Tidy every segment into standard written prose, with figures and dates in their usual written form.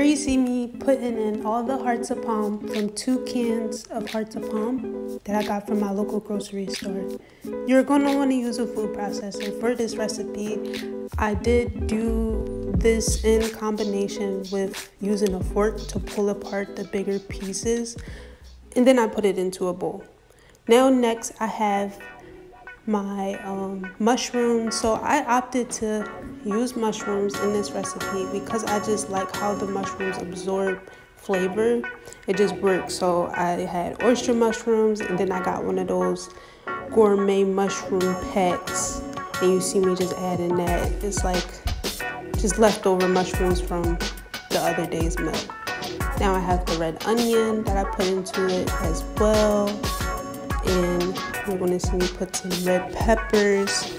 Here you see me putting in all the hearts of palm from 2 cans of hearts of palm that I got from my local grocery store. You're going to want to use a food processor for this recipe. I did do this in combination with using a fork to pull apart the bigger pieces, and then I put it into a bowl. Now next I have my mushrooms. So I opted to use mushrooms in this recipe because I just like how the mushrooms absorb flavor. It just works. So I had oyster mushrooms, and then I got one of those gourmet mushroom packs, and you see me just adding that. It's like just leftover mushrooms from the other day's meal. Now I have the red onion that I put into it as well, and you're going to see me put some red peppers.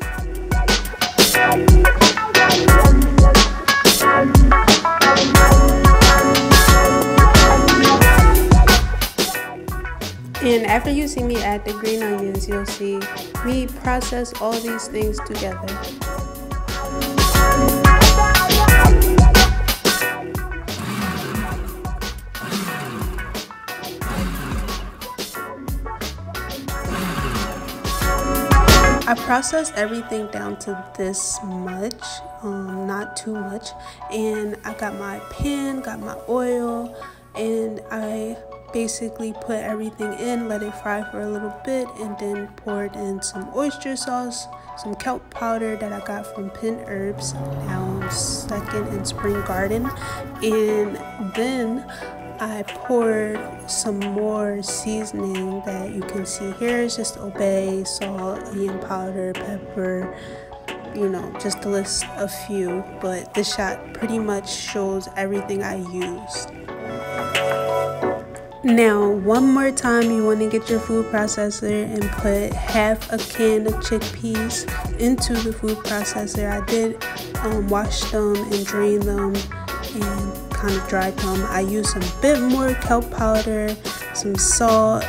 And after you see me add the green onions, you'll see me process all these things together. I processed everything down to this much, not too much, and I got my pan, got my oil, and I basically put everything in, let it fry for a little bit, and then poured in some oyster sauce, some kelp powder that I got from Penn Herbs, now second in Spring Garden, and then I poured some more seasoning that you can see here. It's just obey, salt, onion powder, pepper, you know, just to list a few, but this shot pretty much shows everything I used. Now, one more time, you want to get your food processor and put half a can of chickpeas into the food processor. I did wash them and drain them and kind of dried them. I used some bit more kelp powder, some salt,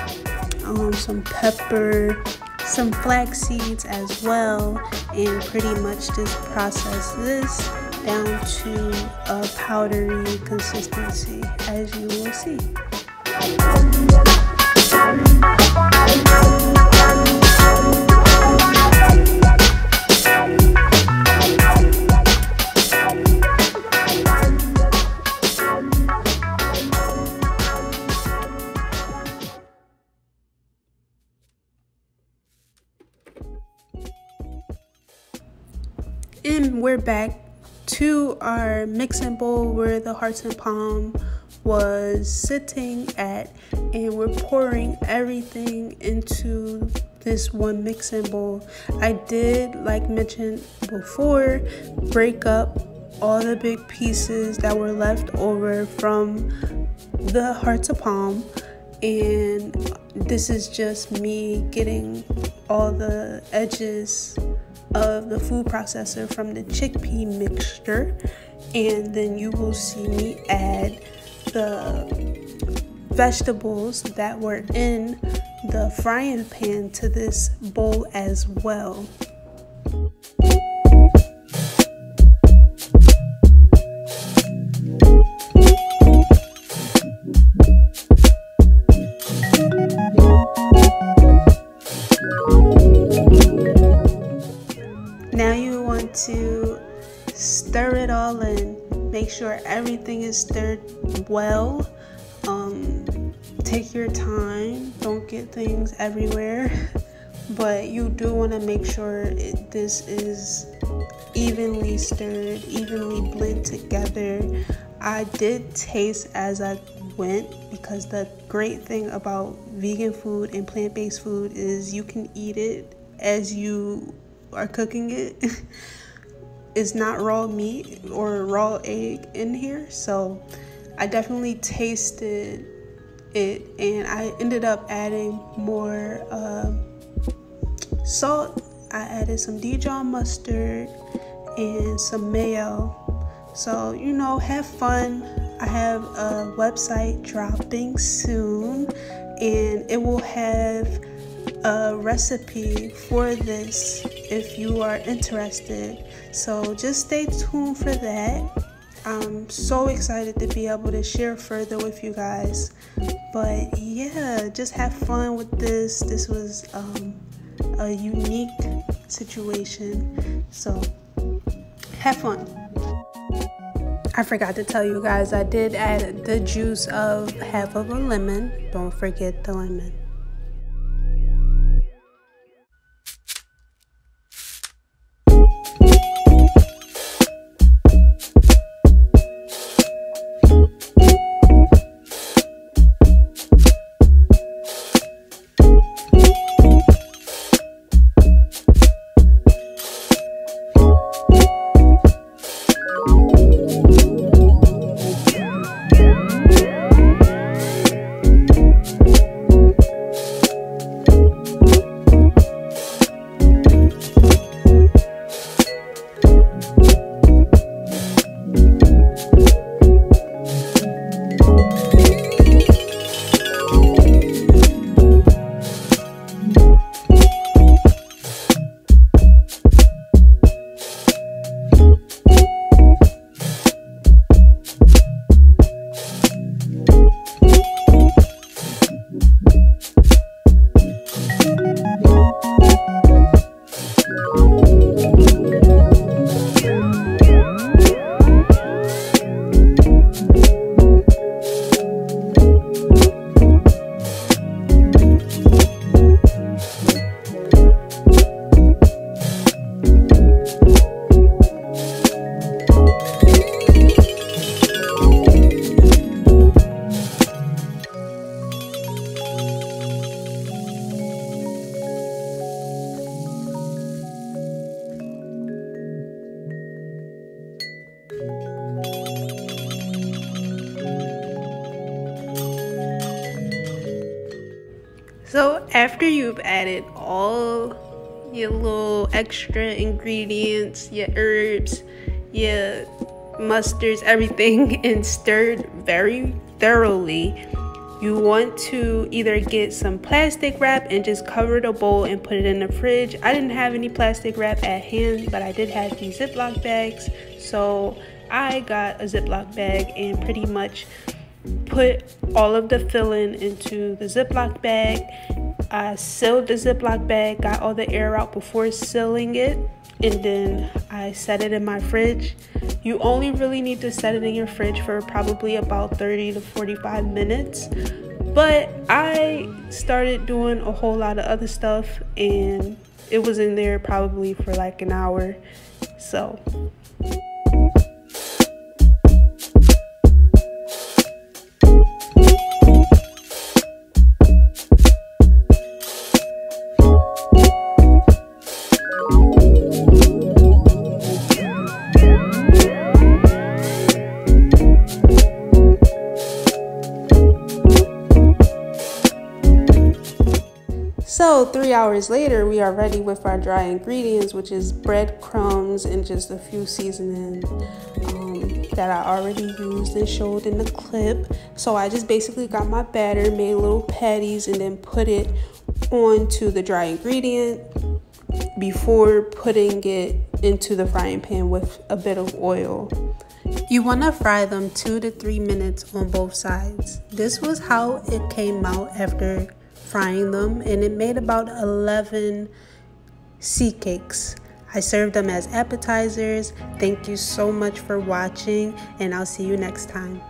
some pepper, some flax seeds as well, and pretty much just process this down to a powdery consistency, as you will see. And we're back to our mixing bowl where the hearts and palm was sitting at, and we're pouring everything into this one mixing bowl. I did, like mentioned before, break up all the big pieces that were left over from the hearts of palm, and this is just me getting all the edges of the food processor from the chickpea mixture, and then you will see me add the vegetables that were in the frying pan to this bowl as well. Now you want to stir it all in. Make sure everything is stirred well. Take your time. Don't get things everywhere. But you do want to make sure this is evenly stirred, evenly blend together. I did taste as I went, because the great thing about vegan food and plant-based food is you can eat it as you are cooking it. It's not raw meat or raw egg in here, so I definitely tasted it, and I ended up adding more salt. I added some Dijon mustard and some mayo. So, you know, have fun. I have a website dropping soon, and it will have a recipe for this if you are interested. So just stay tuned for that. I'm so excited to be able to share further with you guys. But yeah, just have fun with this. This was a unique situation, so have fun. I forgot to tell you guys, I did add the juice of half of a lemon. Don't forget the lemon. So after you've added all your little extra ingredients, your herbs, your mustards, everything, and stirred very thoroughly, you want to either get some plastic wrap and just cover the bowl and put it in the fridge. I didn't have any plastic wrap at hand, but I did have these Ziploc bags, so I got a Ziploc bag and pretty much put all of the filling into the Ziploc bag. I sealed the Ziploc bag, got all the air out before sealing it, and then I set it in my fridge. You only really need to set it in your fridge for probably about 30 to 45 minutes. But I started doing a whole lot of other stuff, and it was in there probably for like an hour. So So 3 hours later, we are ready with our dry ingredients, which is breadcrumbs and just a few seasonings that I already used and showed in the clip. So I just basically got my batter, made little patties, and then put it onto the dry ingredient before putting it into the frying pan with a bit of oil. You want to fry them 2 to 3 minutes on both sides. This was how it came out after frying them, and it made about 11 seed cakes. I served them as appetizers. Thank you so much for watching, and I'll see you next time.